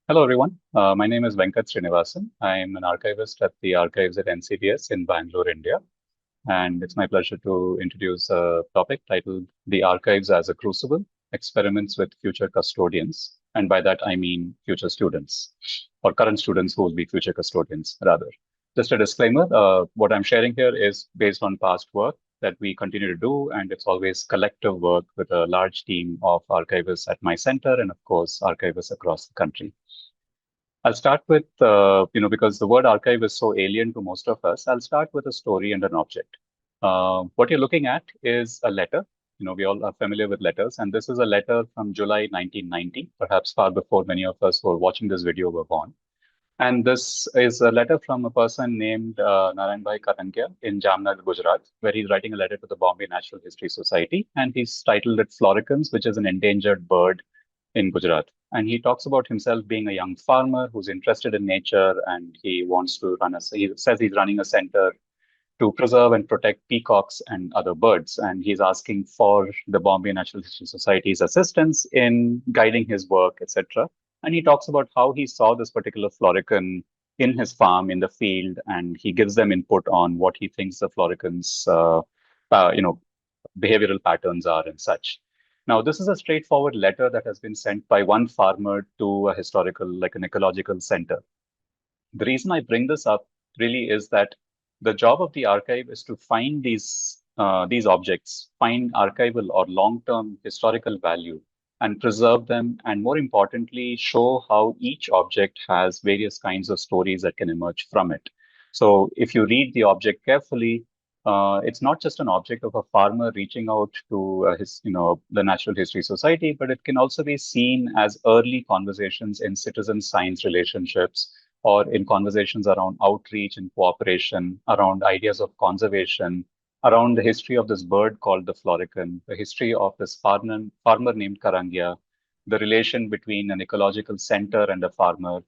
Hello, everyone. My name is Venkat Srinivasan. I'm an archivist at the Archives at NCBS in Bangalore, India. And it's my pleasure to introduce a topic titled The Archives as a Crucible, Experiments with Future Custodians. And by that, I mean future students or current students who will be future custodians, rather. Just a disclaimer, what I'm sharing here is based on past work that we continue to do, and it's always collective work with a large team of archivists at my center and, of course, archivists across the country. I'll start with, because the word archive is so alien to most of us, I'll start with a story and an object. What you're looking at is a letter. We all are familiar with letters, and this is a letter from July 1990, perhaps far before many of us who are watching this video were born. And this is a letter from a person named Narayanbhai Karangia in Jamnagar, Gujarat, where he's writing a letter to the Bombay Natural History Society, and he's titled it Floricans, which is an endangered bird in Gujarat. And he talks about himself being a young farmer who's interested in nature, and he wants to he says he's running a center to preserve and protect peacocks and other birds. And he's asking for the Bombay Natural History Society's assistance in guiding his work, etc. And he talks about how he saw this particular florican in his farm, in the field, and he gives them input on what he thinks the floricans, uh, you know, behavioral patterns are and such. Now, this is a straightforward letter that has been sent by one farmer to a historical, like an ecological center. The reason I bring this up really is that the job of the archive is to find these objects, find archival or long-term historical value, and preserve them, and more importantly, show how each object has various kinds of stories that can emerge from it. So, if you read the object carefully, it's not just an object of a farmer reaching out to the Natural History Society, but it can also be seen as early conversations in citizen-science relationships or in conversations around outreach and cooperation, around ideas of conservation, around the history of this bird called the florican, the history of this farmer named Karangia, the relation between an ecological center and a farmer,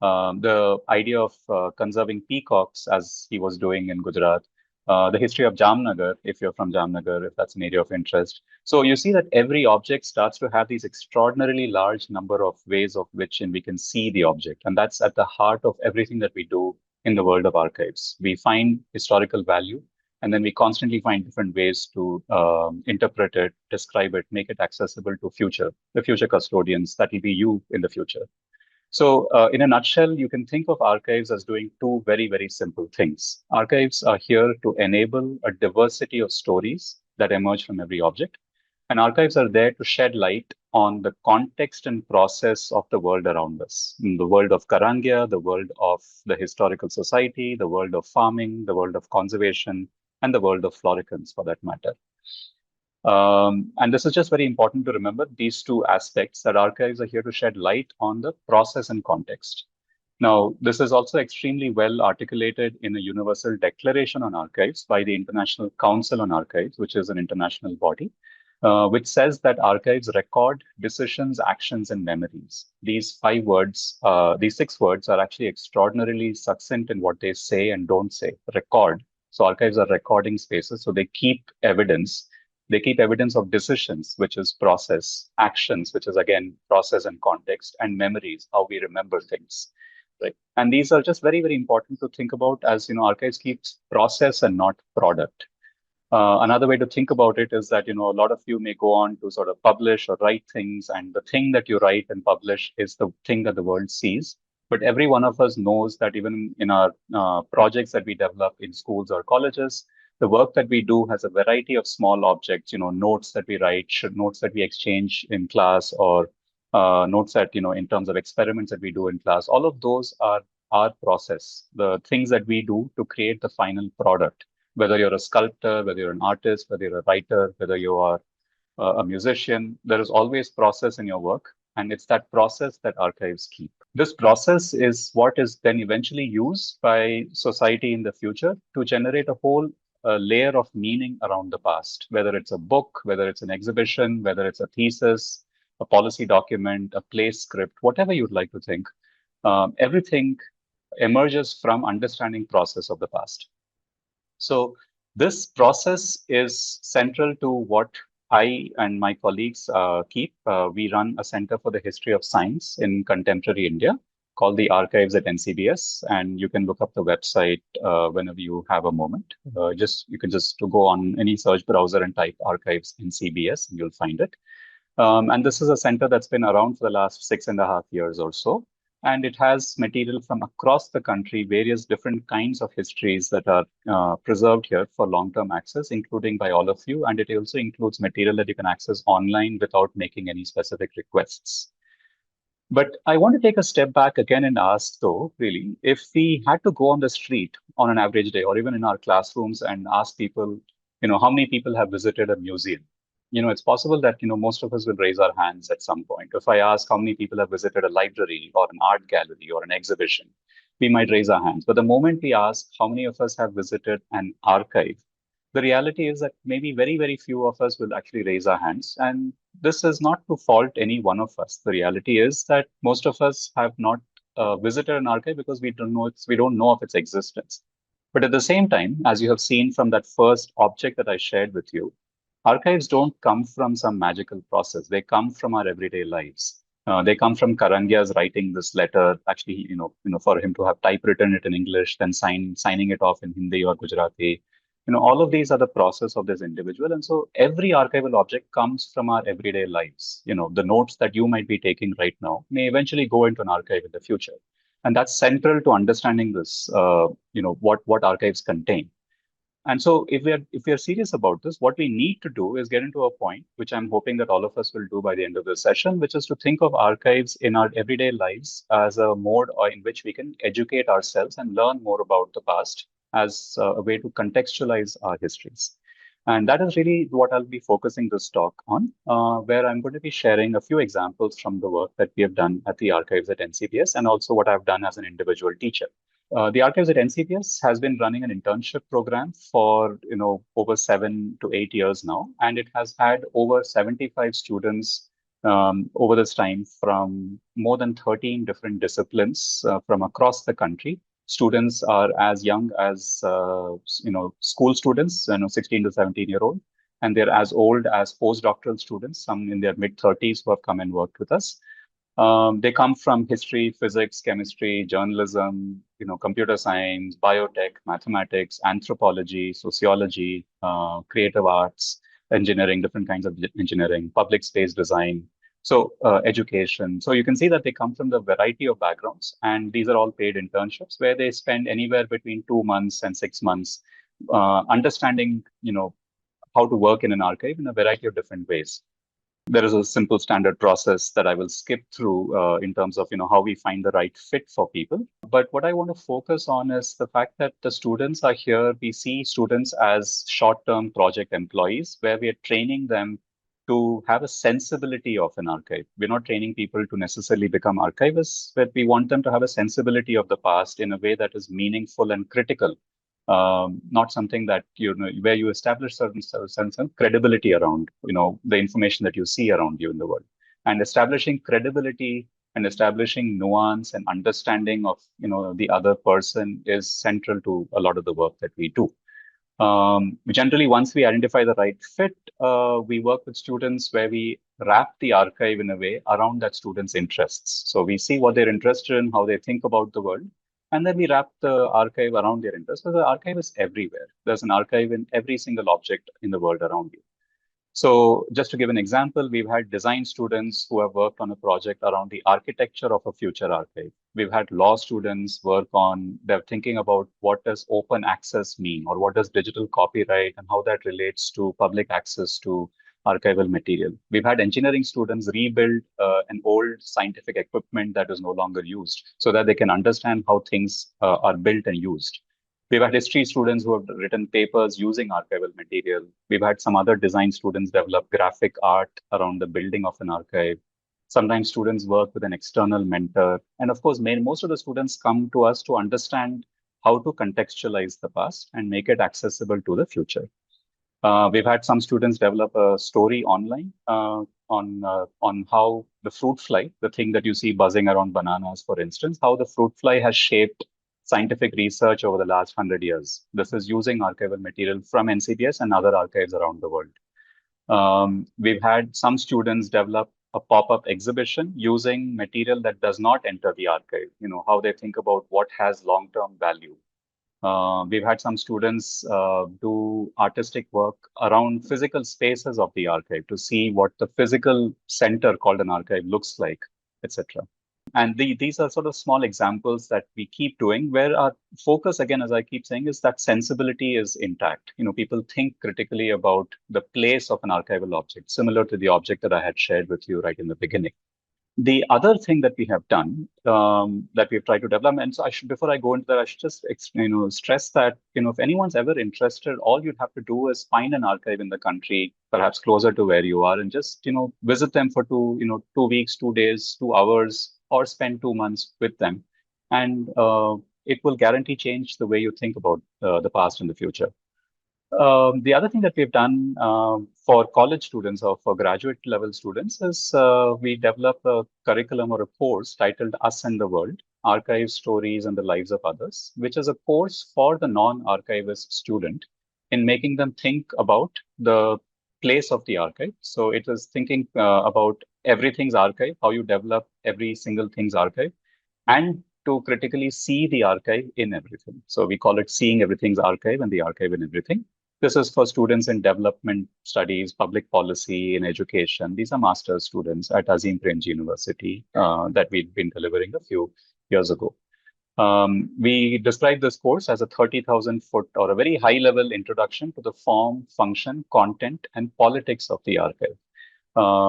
the idea of conserving peacocks as he was doing in Gujarat, the history of Jamnagar, if you're from Jamnagar, if that's an area of interest. So you see that every object starts to have these extraordinarily large number of ways of which and we can see the object. And that's at the heart of everything that we do in the world of archives. We find historical value, and then we constantly find different ways to interpret it, describe it, make it accessible to the future custodians that will be you in the future. So, in a nutshell, you can think of archives as doing two very, very simple things. Archives are here to enable a diversity of stories that emerge from every object. And archives are there to shed light on the context and process of the world around us. In the world of Karangia, the world of the historical society, the world of farming, the world of conservation, and the world of floricans for that matter. And this is just very important to remember these two aspects that archives are here to shed light on the process and context. Now, this is also extremely well articulated in a universal declaration on archives by the International Council on Archives, which is an international body, which says that archives record decisions, actions, and memories. These 6 words are actually extraordinarily succinct in what they say and don't say. Record. So archives are recording spaces, so they keep evidence. They keep evidence of decisions, which is process, actions, which is again process and context, and memories, how we remember things. Right. And these are just very, very important to think about as, archives keeps process and not product. Another way to think about it is that, a lot of you may go on to sort of publish or write things, and the thing that you write and publish is the thing that the world sees. But every one of us knows that even in our projects that we develop in schools or colleges, the work that we do has a variety of small objects, notes that we write, notes that we exchange in class, or notes that, in terms of experiments that we do in class. All of those are our process, the things that we do to create the final product. Whether you're a sculptor, whether you're an artist, whether you're a writer, whether you are a musician, there is always process in your work. And it's that process that archives keep. This process is what is then eventually used by society in the future to generate a whole layer of meaning around the past, whether it's a book, whether it's an exhibition, whether it's a thesis, a policy document, a play script, whatever you'd like to think. Everything emerges from understanding process of the past. So this process is central to what I and my colleagues we run a Center for the History of Science in Contemporary India called the Archives at NCBS, and you can look up the website whenever you have a moment. You can just to go on any search browser and type Archives NCBS, and you'll find it. And this is a center that's been around for the last 6.5 years or so. And it has material from across the country, various different kinds of histories that are preserved here for long-term access, including by all of you. And it also includes material that you can access online without making any specific requests. But I want to take a step back again and ask, though, really, if we had to go on the street on an average day or even in our classrooms and ask people, how many people have visited a museum? It's possible that, most of us will raise our hands at some point. If I ask how many people have visited a library or an art gallery or an exhibition, we might raise our hands. But the moment we ask how many of us have visited an archive, the reality is that maybe very, very few of us will actually raise our hands. And this is not to fault any one of us. The reality is that most of us have not visited an archive because we don't know of its existence. But at the same time, as you have seen from that first object that I shared with you, archives don't come from some magical process. They come from our everyday lives. They come from Karangya's writing this letter, actually, for him to have typewritten it in English, then signing it off in Hindi or Gujarati. All of these are the process of this individual. And so every archival object comes from our everyday lives. The notes that you might be taking right now may eventually go into an archive in the future. And that's central to understanding this, what archives contain. And so if we are serious about this, what we need to do is get into a point, which I'm hoping that all of us will do by the end of the session, which is to think of archives in our everyday lives as a mode or in which we can educate ourselves and learn more about the past as a way to contextualize our histories. And that is really what I'll be focusing this talk on, where I'm going to be sharing a few examples from the work that we have done at the archives at NCBS and also what I've done as an individual teacher. The Archives at NCPS has been running an internship program for over 7 to 8 years now, and it has had over 75 students over this time from more than 13 different disciplines from across the country. Students are as young as school students, 16 to 17-year-old, and they're as old as postdoctoral students, some in their mid-30s who have come and worked with us. They come from history, physics, chemistry, journalism, computer science, biotech, mathematics, anthropology, sociology, creative arts, engineering, different kinds of engineering, public space design, so education. So you can see that they come from the variety of backgrounds, and these are all paid internships where they spend anywhere between 2 months and 6 months understanding, how to work in an archive in a variety of different ways. There is a simple standard process that I will skip through in terms of how we find the right fit for people. But what I want to focus on is the fact that the students are here. We see students as short-term project employees, where we are training them to have a sensibility of an archive. We're not training people to necessarily become archivists, but we want them to have a sensibility of the past in a way that is meaningful and critical, not something that where you establish certain credibility around the information that you see around you in the world, and establishing credibility and establishing nuance and understanding of the other person is central to a lot of the work that we do. Generally, once we identify the right fit, we work with students where we wrap the archive in a way around that student's interests. So we see what they're interested in, how they think about the world, and then we wrap the archive around their interests. So the archive is everywhere. There's an archive in every single object in the world around you. So just to give an example, we've had design students who have worked on a project around the architecture of a future archive. We've had law students work on, they're thinking about what does open access mean, or what does digital copyright and how that relates to public access to archival material. We've had engineering students rebuild an old scientific equipment that is no longer used so that they can understand how things are built and used. We've had history students who have written papers using archival material. We've had some other design students develop graphic art around the building of an archive. Sometimes students work with an external mentor. And of course, most of the students come to us to understand how to contextualize the past and make it accessible to the future. We've had some students develop a story online on how the fruit fly, the thing that you see buzzing around bananas, for instance, how the fruit fly has shaped scientific research over the last 100 years. This is using archival material from NCBS and other archives around the world. We've had some students develop a pop-up exhibition using material that does not enter the archive, how they think about what has long-term value. We've had some students do artistic work around physical spaces of the archive to see what the physical center called an archive looks like, etc. And these are sort of small examples that we keep doing where our focus, again, as I keep saying, is that sensibility is intact. People think critically about the place of an archival object, similar to the object that I had shared with you right in the beginning. The other thing that we have done, that we've tried to develop, and so before I go into that, I should just stress that if anyone's ever interested, all you'd have to do is find an archive in the country, perhaps closer to where you are, and just visit them for 2 weeks, 2 days, 2 hours, or spend 2 months with them, and it will guarantee change the way you think about the past and the future. The other thing that we've done for college students or for graduate level students is we develop a curriculum or a course titled Us and the World, Archive Stories and the Lives of Others, which is a course for the non-archivist student in making them think about the place of the archive. So it is thinking about everything's archive, how you develop every single thing's archive, and to critically see the archive in everything. So we call it Seeing Everything's Archive and the Archive in Everything. This is for students in development studies, public policy, in education. These are master's students at Azim Premji University that we've been delivering a few years ago. We describe this course as a 30,000 foot or a very high level introduction to the form, function, content, and politics of the archive.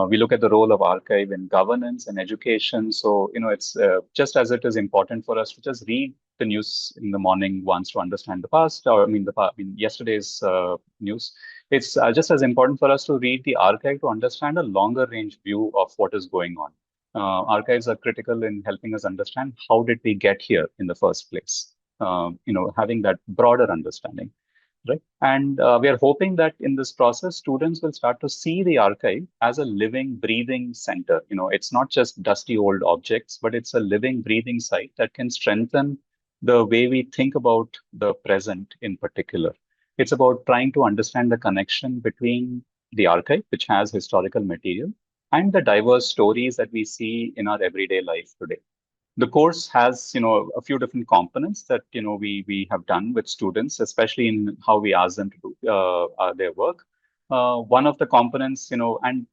We look at the role of archive in governance and education. So, it's just as it is important for us to just read the news in the morning once to understand the past, or yesterday's news. It's just as important for us to read the archive to understand a longer range view of what is going on. Archives are critical in helping us understand how did we get here in the first place. Having that broader understanding. Right. And we are hoping that in this process, students will start to see the archive as a living, breathing center. It's not just dusty old objects, but it's a living, breathing site that can strengthen the way we think about the present in particular. It's about trying to understand the connection between the archive, which has historical material, and the diverse stories that we see in our everyday life today. The course has a few different components that we have done with students, especially in how we ask them to do their work. One of the components, and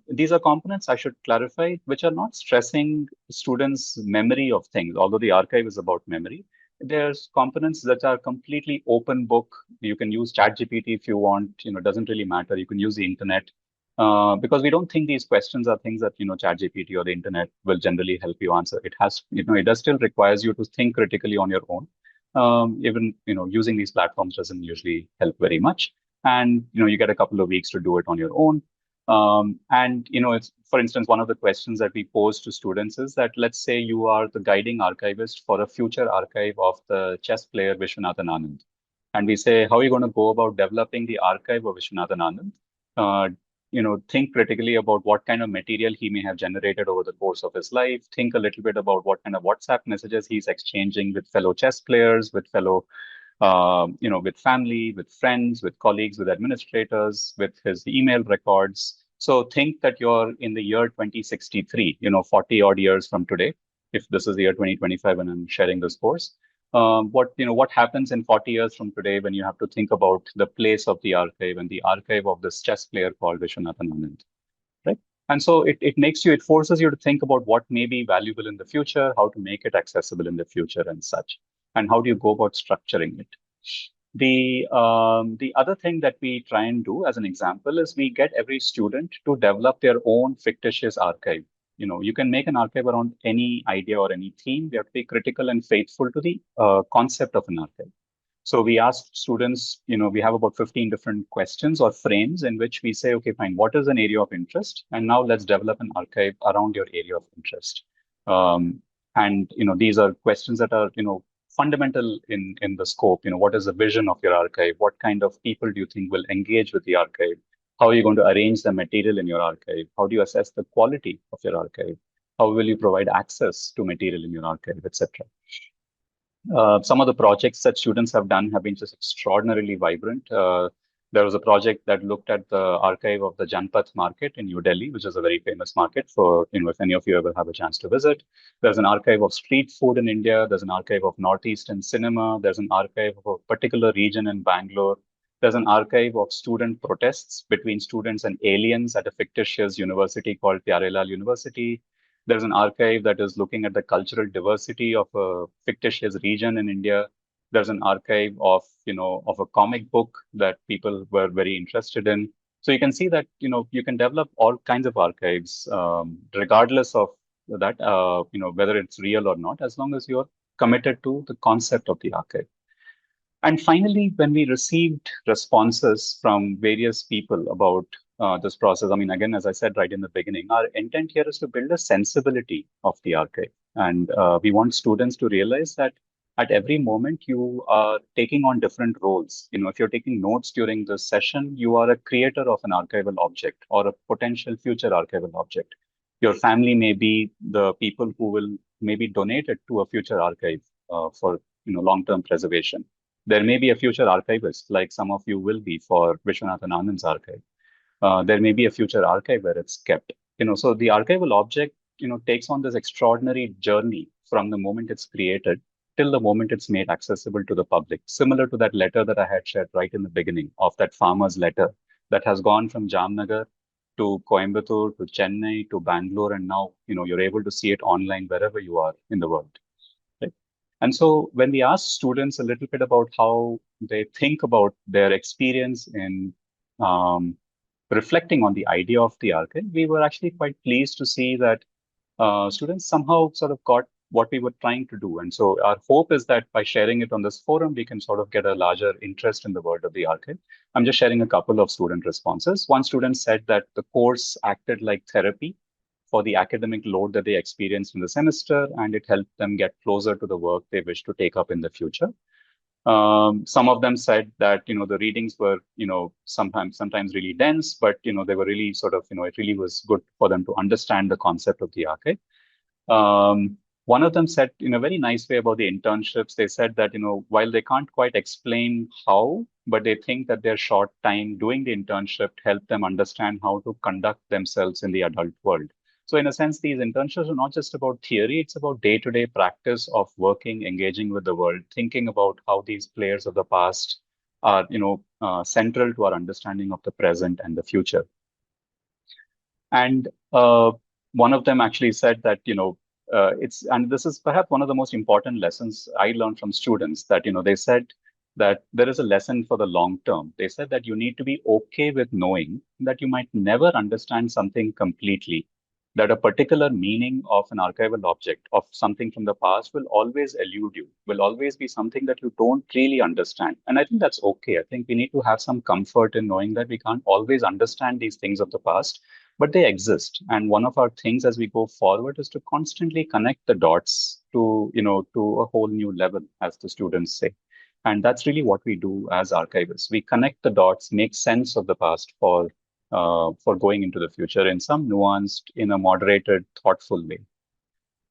these are components, I should clarify, which are not stressing students' memory of things, although the archive is about memory. There's components that are completely open book. You can use ChatGPT if you want. It doesn't really matter. You can use the internet. Because we don't think these questions are things that ChatGPT or the internet will generally help you answer. It has, it does still requires you to think critically on your own. Even using these platforms doesn't usually help very much, and you get a couple of weeks to do it on your own. And it's, for instance, one of the questions that we pose to students is that let's say you are the guiding archivist for a future archive of the chess player Vishwanathan Anand, and we say, how are you going to go about developing the archive of Vishwanathan Anand? Think critically about what kind of material he may have generated over the course of his life. Think a little bit about what kind of WhatsApp messages he's exchanging with fellow chess players, with fellow, with family, with friends, with colleagues, with administrators, with his email records. So think that you're in the year 2063, 40 odd years from today, if this is the year 2025 when I'm sharing this course. What happens in 40 years from today when you have to think about the place of the archive and the archive of this chess player called Vishwanathan Anand, right? And so it forces you to think about what may be valuable in the future, how to make it accessible in the future and such, and how do you go about structuring it. The other thing that we try and do as an example is we get every student to develop their own fictitious archive. You can make an archive around any idea or any theme. We have to be critical and faithful to the concept of an archive. So we ask students, we have about 15 different questions or frames in which we say, okay, fine, what is an area of interest? And now let's develop an archive around your area of interest. And these are questions that are, fundamental in the scope. What is the vision of your archive? What kind of people do you think will engage with the archive? How are you going to arrange the material in your archive? How do you assess the quality of your archive? How will you provide access to material in your archive, etc.? Some of the projects that students have done have been just extraordinarily vibrant. There was a project that looked at the archive of the Janpath market in New Delhi, which is a very famous market for, if any of you ever have a chance to visit. There's an archive of street food in India. There's an archive of Northeastern cinema. There's an archive of a particular region in Bangalore. There's an archive of student protests between students and aliens at a fictitious university called Pyarelal University. There's an archive that is looking at the cultural diversity of a fictitious region in India. There's an archive of, of a comic book that people were very interested in. So you can see that, you can develop all kinds of archives, regardless of that, whether it's real or not, as long as you're committed to the concept of the archive. And finally, when we received responses from various people about this process, I mean, again, as I said right in the beginning, our intent here is to build a sensibility of the archive. And we want students to realize that at every moment you are taking on different roles. If you're taking notes during this session, you are a creator of an archival object or a potential future archival object. Your family may be the people who will maybe donate it to a future archive for long-term preservation. There may be a future archivist, like some of you will be for Vishwanathan Anand's archive. There may be a future archive where it's kept. So the archival object, takes on this extraordinary journey from the moment it's created till the moment it's made accessible to the public. Similar to that letter that I had shared right in the beginning of that farmer's letter that has gone from Jamnagar to Coimbatore to Chennai to Bangalore, and now you're able to see it online wherever you are in the world. Right? And so when we ask students a little bit about how they think about their experience in reflecting on the idea of the archive, we were actually quite pleased to see that students somehow sort of got what we were trying to do. And so our hope is that by sharing it on this forum, we can sort of get a larger interest in the world of the archive. I'm just sharing a couple of student responses. One student said that the course acted like therapy for the academic load that they experienced in the semester, and it helped them get closer to the work they wish to take up in the future. Some of them said that, the readings were, sometimes really dense, but, they were really sort of, it really was good for them to understand the concept of the archive. One of them said in a very nice way about the internships. They said that, while they can't quite explain how, but they think that their short time doing the internship helped them understand how to conduct themselves in the adult world. So in a sense, these internships are not just about theory, it's about day-to-day practice of working, engaging with the world, thinking about how these players of the past are, central to our understanding of the present and the future. And one of them actually said that, and this is perhaps one of the most important lessons I learned from students, that, they said that there is a lesson for the long term. They said that you need to be okay with knowing that you might never understand something completely, that a particular meaning of an archival object, of something from the past, will always elude you, will always be something that you don't really understand. And I think that's okay. I think we need to have some comfort in knowing that we can't always understand these things of the past, but they exist. And one of our things as we go forward is to constantly connect the dots to, to a whole new level, as the students say. And that's really what we do as archivists. We connect the dots, make sense of the past for going into the future in some nuanced, in a moderated, thoughtful way.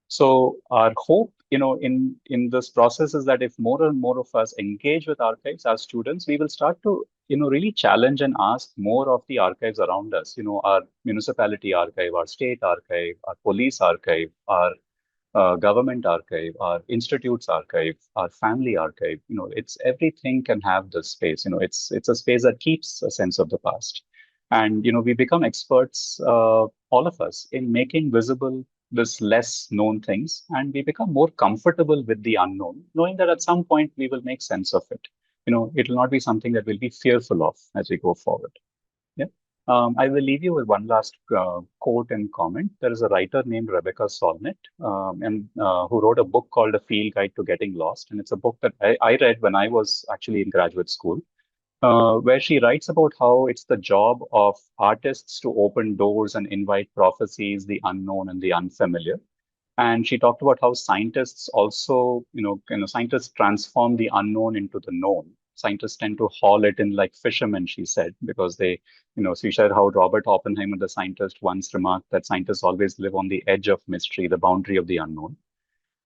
So our hope, in this process is that if more and more of us engage with archives as students, we will start to, really challenge and ask more of the archives around us. Our municipality archive, our state archive, our police archive, our government archive, our institutes archive, our family archive. It's everything can have this space. It's a space that keeps a sense of the past. And, we become experts, all of us, in making visible this less known things. And we become more comfortable with the unknown, knowing that at some point we will make sense of it. It will not be something that we'll be fearful of as we go forward. Yeah. I will leave you with one last quote and comment. There is a writer named Rebecca Solnit, and who wrote a book called A Field Guide to Getting Lost. And it's a book that I read when I was actually in graduate school, where she writes about how it's the job of artists to open doors and invite prophecies, the unknown and the unfamiliar. And she talked about how scientists also, scientists transform the unknown into the known. Scientists tend to haul it in like fishermen, she said, because they, she shared how Robert Oppenheimer, the scientist, once remarked that scientists always live on the edge of mystery, the boundary of the unknown.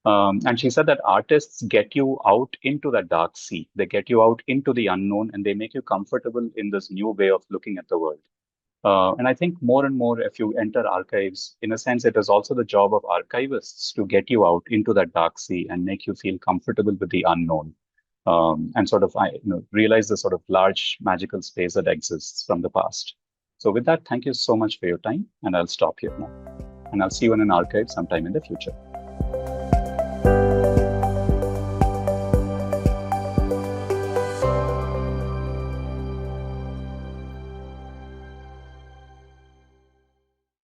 And she said that artists get you out into that dark sea. They get you out into the unknown and they make you comfortable in this new way of looking at the world. And I think more and more, if you enter archives, in a sense, it is also the job of archivists to get you out into that dark sea and make you feel comfortable with the unknown, and sort of realize the sort of large magical space that exists from the past. So with that, thank you so much for your time, and I'll stop here now. And I'll see you in an archive sometime in the future.